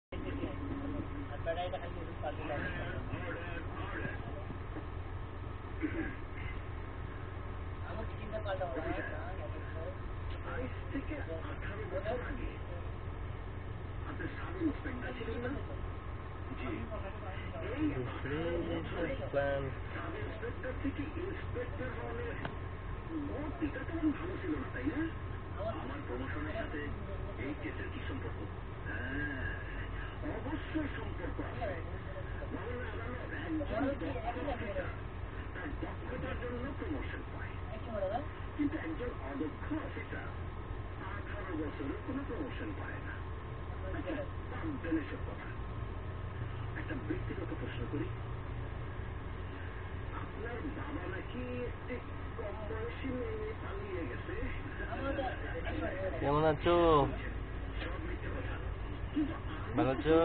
আজ থেকে 18 বছর আগে আপনি সাব ইন্সপেক্টর ছিলেন না? জি। এই 18 বছরে সাব ইন্সপেক্টর থেকে ইন্সপেক্টর হওয়ার গতিটা তেমন ভালো ছিল না, তাই না? আমার প্রমোশনের সাথে এই কেসের কি সম্পর্ক? হ্যাঁ, অবশ্যই সম্পর্ক আছে। মামলা আদালত একজন দক্ষ অফিসার তার দক্ষতার জন্য প্রমোশন পায়, কিন্তু একজন অদক্ষ অফিসার 18 বছরের কোনো প্রমোশন পায় না। আচ্ছা, বাদ দেন এসব কথা। একটা ব্যক্তিগত প্রশ্ন করি, আপনার বাবা নাকি একটি কম বয়সী মেয়ে পালিয়ে গেছে? কেমন আছো? সব মিথ্যে কথা, কিন্তু ভালো আছো?